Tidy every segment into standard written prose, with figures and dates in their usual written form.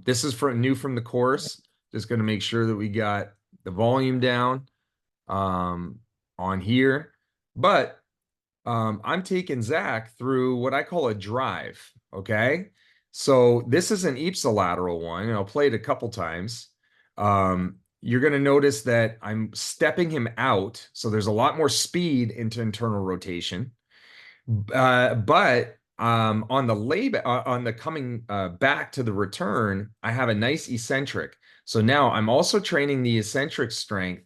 this is new from the course. Just going to make sure that we got the volume down on here. But I'm taking Zach through what I call a drive. Okay. So this is an ipsilateral one, and I'll play it a couple times. You're going to notice that I'm stepping him out. So there's a lot more speed into internal rotation. But on the on the coming back to the return, I have a nice eccentric. So now I'm also training the eccentric strength,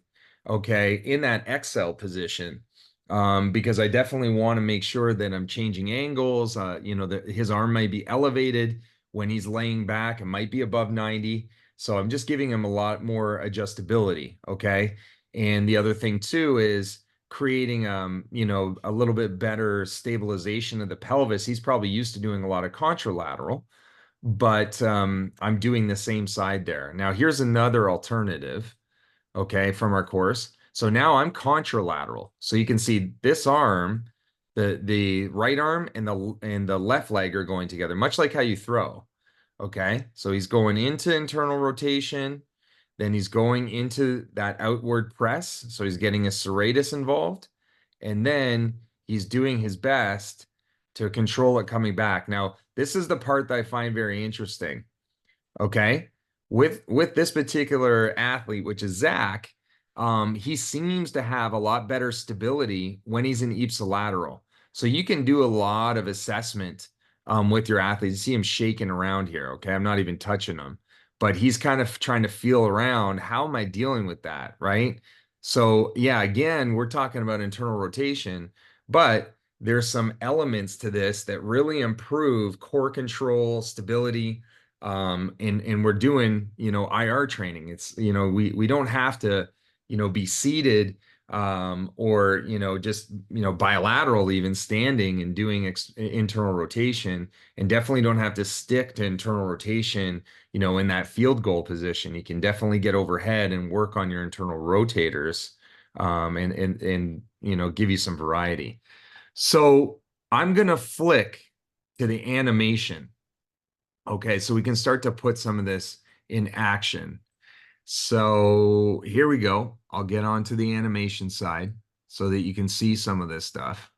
okay, in that XL position, because I definitely want to make sure that I'm changing angles. That his arm might be elevated when he's laying back. It might be above 90. So I'm just giving him a lot more adjustability, okay? And the other thing too is creating a little bit better stabilization of the pelvis. He's probably used to doing a lot of contralateral, but I'm doing the same side there. Now here's another alternative, okay, from our course. So now I'm contralateral. So you can see this arm, the right arm and the left leg are going together, much like how you throw. Okay, so he's going into internal rotation, then he's going into that outward press. So he's getting a serratus involved. And then he's doing his best to control it coming back. Now, this is the part that I find very interesting. Okay. With this particular athlete, which is Zach, he seems to have a lot better stability when he's in ipsilateral. So you can do a lot of assessment with your athletes. You see him shaking around here. Okay. I'm not even touching him, but he's kind of trying to feel around. How am I dealing with that? Right. So yeah, again, we're talking about internal rotation, but there's some elements to this that really improve core control, stability, and we're doing, IR training. It's, we don't have to, be seated, or, just, bilateral, even standing and doing internal rotation, and definitely don't have to stick to internal rotation, in that field goal position. You can definitely get overhead and work on your internal rotators, and, give you some variety. So I'm going to flick to the animation. Okay, so we can start to put some of this in action. So here we go. I'll get onto the animation side so that you can see some of this stuff.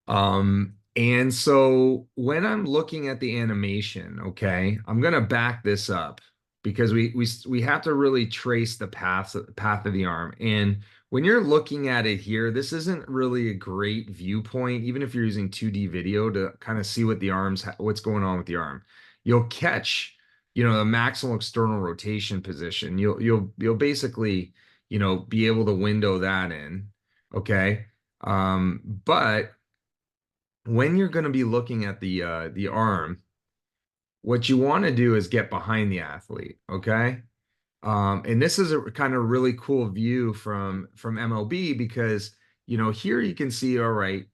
And so when I'm looking at the animation, okay, I'm gonna back this up because we have to really trace the path of the arm. And when you're looking at it here, this isn't really a great viewpoint, even if you're using 2D video to kind of see what's going on with the arm. You'll catch, the maximal external rotation position. You'll basically, be able to window that in, okay? But when you're going to be looking at the arm, what you want to do is get behind the athlete, okay? And this is a kind of really cool view from MLB because here you can see, all right,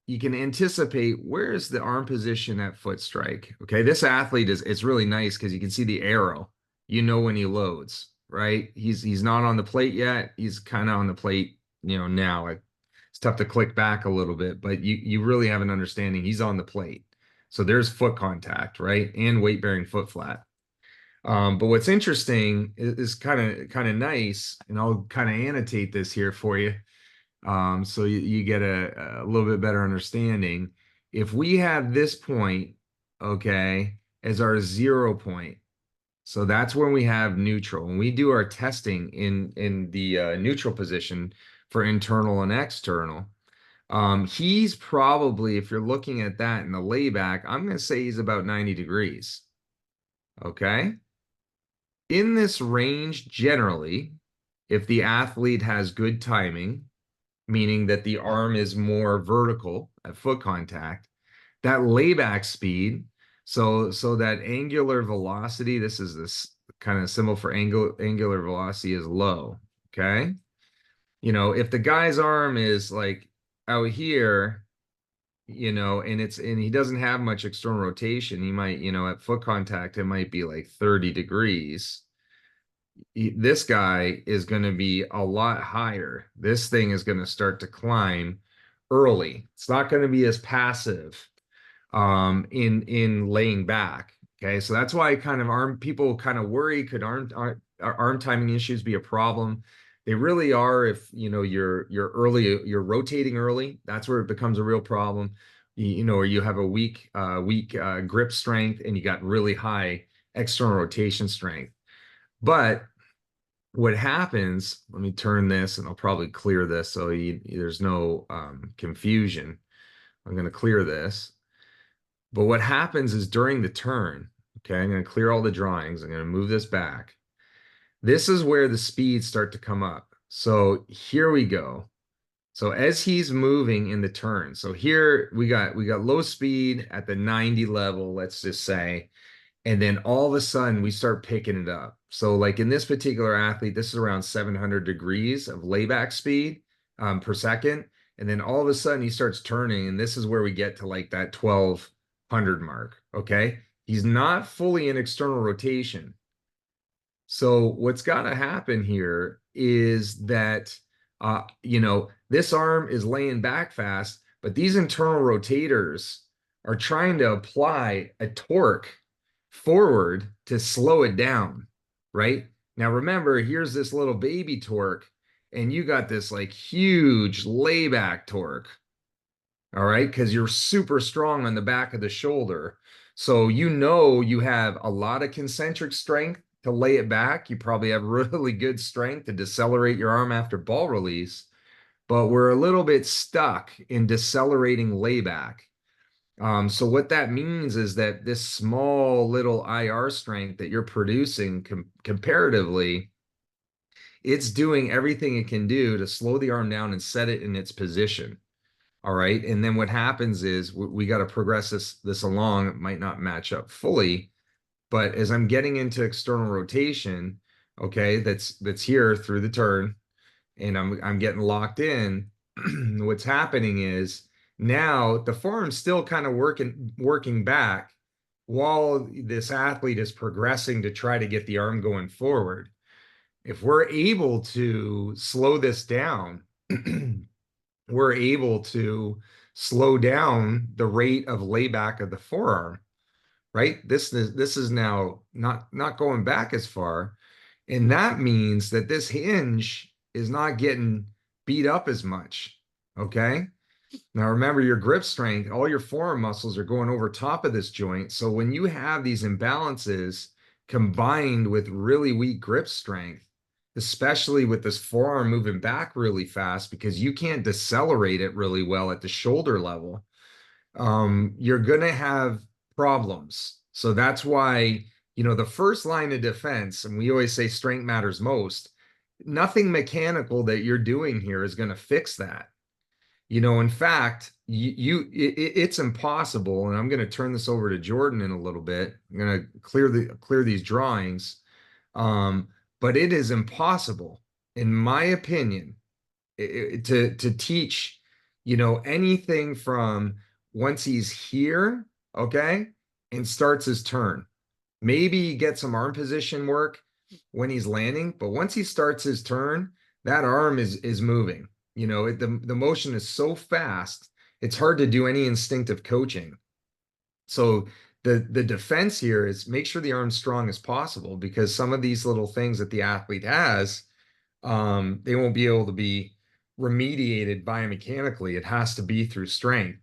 you can anticipate where is the arm position at foot strike. Okay, this athlete it's really nice because you can see the arrow. When he loads, right? He's not on the plate yet. He's kind of on the plate, now. It's tough to click back a little bit, but you really have an understanding he's on the plate. So there's foot contact, right? And weight bearing foot flat. But what's interesting is kind of nice, and I'll kind of annotate this here for you, so you get a little bit better understanding. If we have this point, okay, as our 0 point, so that's when we have neutral. When we do our testing in the neutral position for internal and external, he's probably, if you're looking at that in the layback, I'm going to say he's about 90 degrees. Okay. In this range, generally, if the athlete has good timing, meaning that the arm is more vertical at foot contact, that layback speed, so that angular velocity, this kind of symbol for angular velocity, is low. Okay. If the guy's arm is like out here, and he doesn't have much external rotation, he might, at foot contact, it might be like 30 degrees. This guy is going to be a lot higher. This thing is going to start to climb early. It's not going to be as passive in laying back. Okay, so that's why kind of arm people kind of worry, could arm timing issues be a problem? They really are if you're rotating early, that's where it becomes a real problem. Or you have a weak grip strength and you got really high external rotation strength. But what happens, let me turn this and I'll probably clear this so there's no confusion. I'm going to clear this. But what happens is during the turn, okay, I'm going to clear all the drawings. I'm going to move this back. This is where the speeds start to come up. So here we go. So as he's moving in the turn, so here we got low speed at the 90 level, let's just say, and then all of a sudden we start picking it up. So like in this particular athlete, this is around 700 degrees of layback speed per second. And then all of a sudden he starts turning, and this is where we get to like that 1200 mark. Okay. He's not fully in external rotation. So what's got to happen here is that this arm is laying back fast, but these internal rotators are trying to apply a torque forward to slow it down, right? Now remember, here's this little baby torque, and you got this like huge layback torque, all right, because you're super strong on the back of the shoulder. So you have a lot of concentric strength to lay it back. You probably have really good strength to decelerate your arm after ball release, but we're a little bit stuck in decelerating layback. So what that means is that this small little IR strength that you're producing comparatively, it's doing everything it can do to slow the arm down and set it in its position. All right. And then what happens is we got to progress this along. It might not match up fully, but as I'm getting into external rotation, okay, that's here through the turn, and I'm getting locked in. What's happening is now the forearm's still kind of working back while this athlete is progressing to try to get the arm going forward. If we're able to slow this down, we're able to slow down the rate of layback of the forearm, right? This is now not going back as far, and that means that this hinge is not getting beat up as much. Okay. Now remember, your grip strength, all your forearm muscles are going over top of this joint. So when you have these imbalances combined with really weak grip strength, especially with this forearm moving back really fast because you can't decelerate it really well at the shoulder level, you're going to have problems. So that's why, the first line of defense, and we always say strength matters most, nothing mechanical that you're doing here is going to fix that. In fact, it's impossible. And I'm going to turn this over to Jordan in a little bit. I'm going to clear these drawings. But it is impossible, in my opinion, to teach, anything from once he's here, okay, and starts his turn. Maybe get some arm position work when he's landing, but once he starts his turn, that arm is moving. The motion is so fast, it's hard to do any instinctive coaching. So the defense here is make sure the arm's strong as possible, because some of these little things that the athlete has, they won't be able to be remediated biomechanically. It has to be through strength.